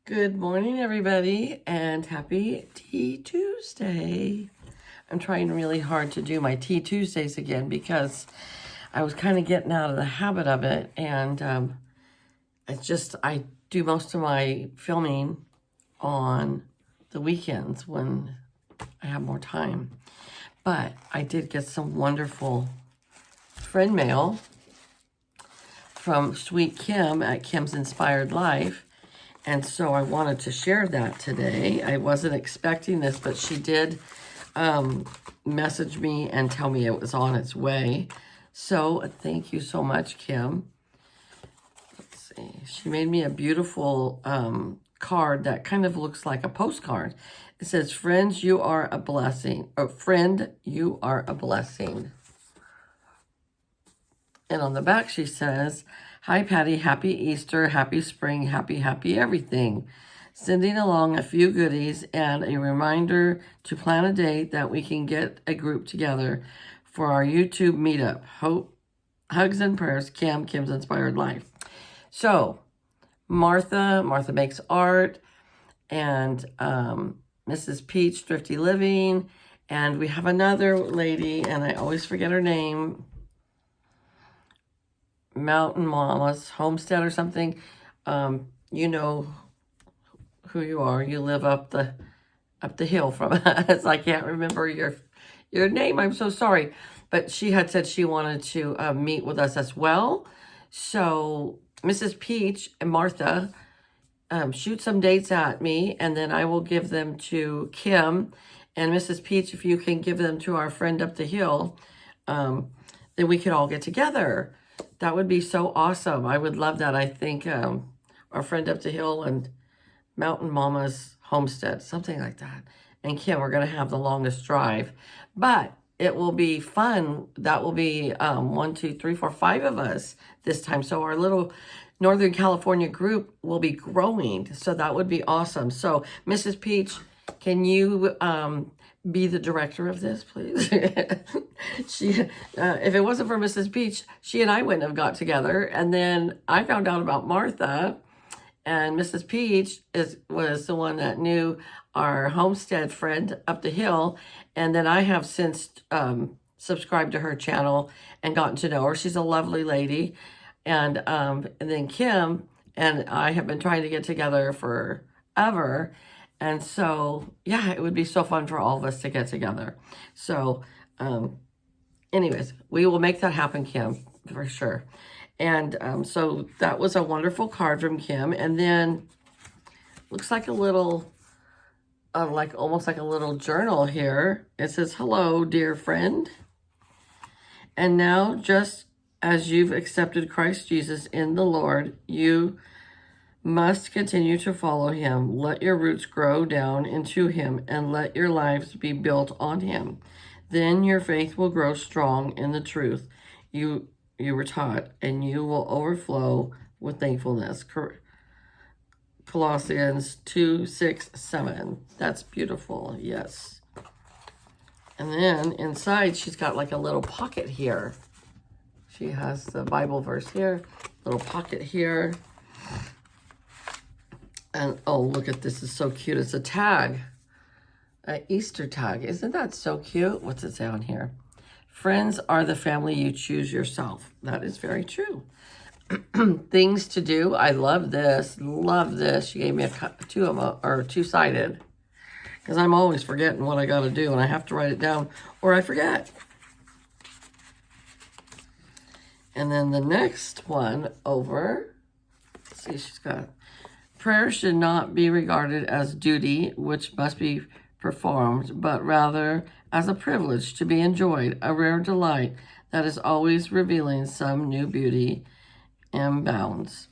Good morning, everybody, and happy Tea Tuesday. I'm trying really hard to do my Tea Tuesdays again because I was kind of getting out of the habit of it, and I do most of my filming on the weekends when I have more time. But I did get some wonderful friend mail from Sweet Kim at Kim's Inspired Life. And so I wanted to share that today. I wasn't expecting this, but she did message me and tell me it was on its way. So thank you so much, Kim. Let's see. She made me a beautiful card that kind of looks like a postcard. It says, "Friends, you are a blessing." Or, "Friend, you are a blessing." And on the back she says, "Hi, Patty. Happy Easter, happy spring, happy everything. Sending along a few goodies and a reminder to plan a date that we can get a group together for our YouTube meetup. Hope, hugs and prayers, Kim's Inspired Life." So, Martha makes art, and Mrs. Peach, Thrifty Living, and we have another lady, and I always forget her name, Mountain Mama's Homestead or something. You know who you are. You live up the hill from us. I can't remember your name. I'm so sorry. But she had said she wanted to meet with us as well. So Mrs. Peach and Martha, shoot some dates at me, and then I will give them to Kim. And Mrs. Peach, if you can give them to our friend up the hill, then we could all get together. That would be so awesome. I would love that. I think our friend up the hill and Mountain Mama's Homestead, something like that. And Kim, we're going to have the longest drive. But it will be fun. That will be 1, 2, 3, 4, 5 of us this time. So our little Northern California group will be growing. So that would be awesome. So Mrs. Peach, can you be the director of this, please? If it wasn't for Mrs. Peach, she and I wouldn't have got together. And then I found out about Martha, and Mrs. Peach was the one that knew our homestead friend up the hill. And then I have since subscribed to her channel and gotten to know her. She's a lovely lady. And then Kim and I have been trying to get together forever. And so, yeah, it would be so fun for all of us to get together. So, anyways, we will make that happen, Kim, for sure. And so that was a wonderful card from Kim. And then looks like a little, almost like a little journal here. It says, "Hello, dear friend. And now, just as you've accepted Christ Jesus in the Lord, you must continue to follow him. Let your roots grow down into him and let your lives be built on him. Then your faith will grow strong in the truth you were taught, and you will overflow with thankfulness." Colossians 2, 6, 7. That's beautiful. Yes. And then inside, she's got like a little pocket here. She has the Bible verse here, little pocket here. And oh, look at this. It's so cute. It's a tag, an Easter tag. Isn't that so cute? What's it say on here? "Friends are the family you choose yourself." That is very true. Things to do. I love this. Love this. She gave me two-sided, because I'm always forgetting what I got to do, and I have to write it down or I forget. And then the next one over, let's see, she's got, "Prayer should not be regarded as duty, which must be performed, but rather as a privilege to be enjoyed, a rare delight that is always revealing some new beauty and bounds."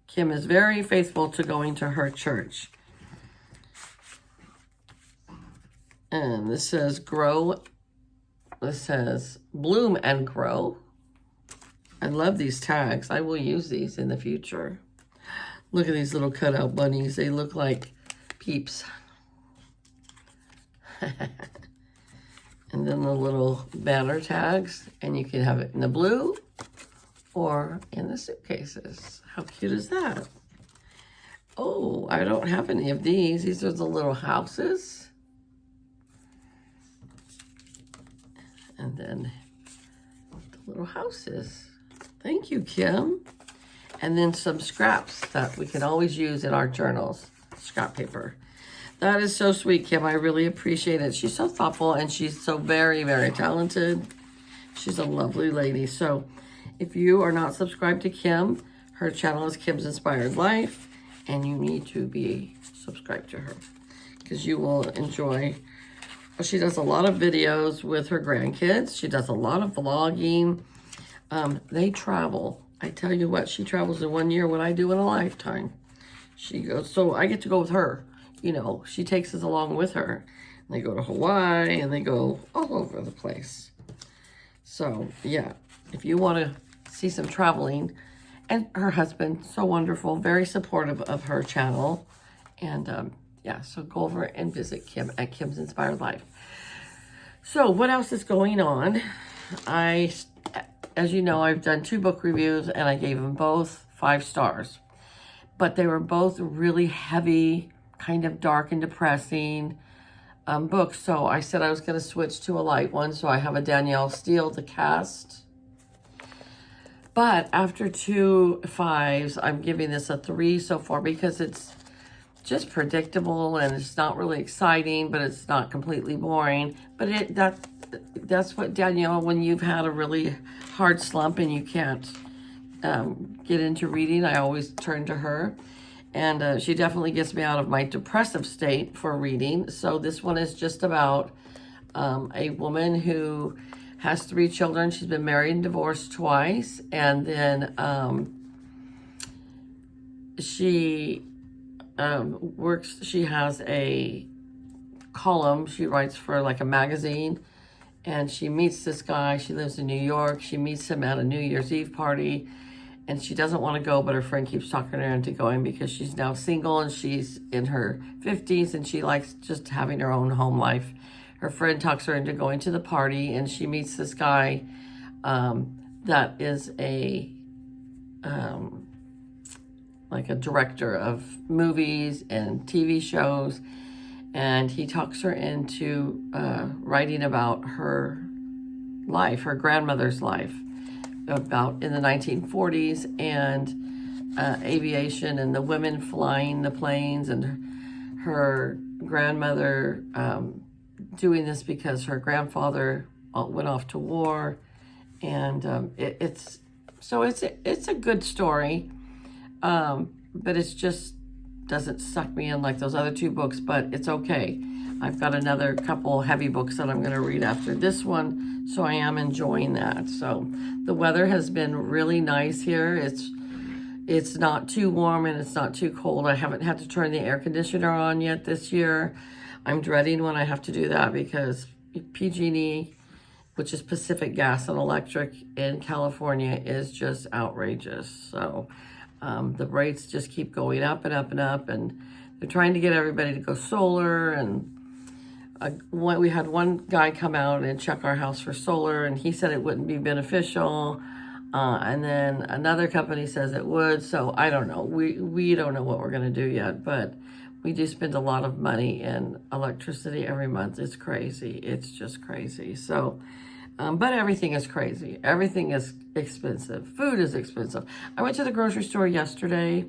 Kim is very faithful to going to her church. And this says grow. This says bloom and grow. I love these tags. I will use these in the future. Look at these little cutout bunnies. They look like Peeps. And then the little banner tags. And you can have it in the blue or in the suitcases. How cute is that? Oh, I don't have any of these. These are the little houses. And then the little houses. Thank you, Kim. And then some scraps that we can always use in our journals. Scrap paper. That is so sweet, Kim. I really appreciate it. She's so thoughtful and she's so very, very talented. She's a lovely lady. So if you are not subscribed to Kim, her channel is Kim's Inspired Life, and you need to be subscribed to her because you will enjoy. She does a lot of videos with her grandkids. She does a lot of vlogging. They travel. I tell you what, she travels in 1 year what I do in a lifetime. She goes, so I get to go with her. You know, she takes us along with her. They go to Hawaii and they go all over the place. So, yeah, if you want to see some traveling, and her husband, so wonderful, very supportive of her channel. And, yeah, so go over and visit Kim at Kim's Inspired Life. So, what else is going on? As you know, I've done 2 book reviews, and I gave them both 5 stars. But they were both really heavy, kind of dark and depressing books. So I said I was going to switch to a light one. So I have a Danielle Steele, The Cast. But after 2 5s, I'm giving this a 3 so far because it's just predictable and it's not really exciting, but it's not completely boring. But that's what Danielle, when you've had a really hard slump and you can't get into reading, I always turn to her. And she definitely gets me out of my depressive state for reading. So this one is just about a woman who has 3 children. She's been married and divorced twice. And then she she has a column. She writes for like a magazine. And she meets this guy. She lives in New York. She meets him at a New Year's Eve party. And she doesn't want to go, but her friend keeps talking her into going because she's now single and she's in her 50s and she likes just having her own home life. Her friend talks her into going to the party, and she meets this guy that is like a director of movies and TV shows. And he talks her into writing about her life, her grandmother's life, about in the 1940s and aviation and the women flying the planes, and her grandmother doing this because her grandfather went off to war. And it's a good story, but it's just doesn't suck me in like those other 2 books, but it's okay. I've got another couple heavy books that I'm going to read after this one, so I am enjoying that. So the weather has been really nice here. It's not too warm and it's not too cold. I haven't had to turn the air conditioner on yet this year. I'm dreading when I have to do that because PG&E, which is Pacific Gas and Electric in California, is just outrageous. So the rates just keep going up and up and up, and they're trying to get everybody to go solar. And we had one guy come out and check our house for solar, and he said it wouldn't be beneficial. And then another company says it would. So I don't know. We don't know what we're going to do yet, but we do spend a lot of money in electricity every month. It's crazy. It's just crazy. So, but everything is crazy. Everything is expensive. Food is expensive. I went to the grocery store yesterday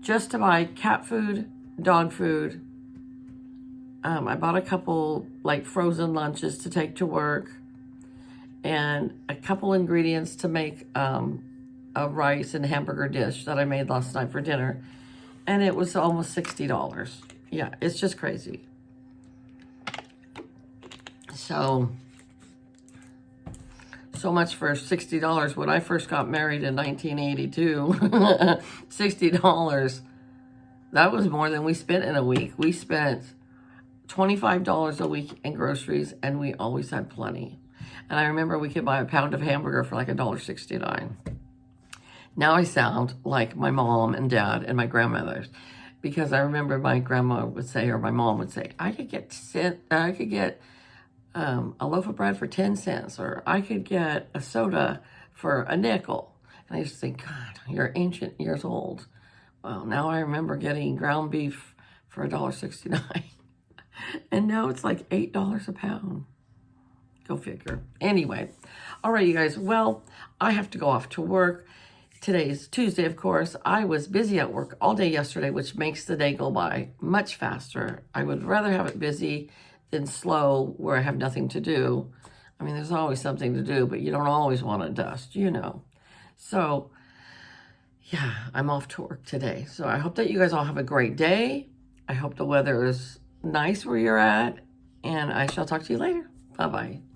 just to buy cat food, dog food. I bought a couple like frozen lunches to take to work and a couple ingredients to make a rice and hamburger dish that I made last night for dinner. And it was almost $60. Yeah, it's just crazy. So much for $60. When I first got married in 1982, $60, that was more than we spent in a week. We spent $25 a week in groceries, and we always had plenty. And I remember we could buy a pound of hamburger for like $1.69. Now I sound like my mom and dad and my grandmothers, because I remember my grandma would say, or my mom would say, I could get a loaf of bread for 10 cents, or I could get a soda for a nickel. And I used to think, God, you're ancient years old. Well, now I remember getting ground beef for $1.69. And now it's like $8 a pound. Go figure. Anyway, all right, you guys. Well, I have to go off to work. Today's Tuesday, of course. I was busy at work all day yesterday, which makes the day go by much faster. I would rather have it busy than slow where I have nothing to do. I mean, there's always something to do, but you don't always want to dust, you know. So, yeah, I'm off to work today. So I hope that you guys all have a great day. I hope the weather is nice where you're at, and I shall talk to you later. Bye-bye.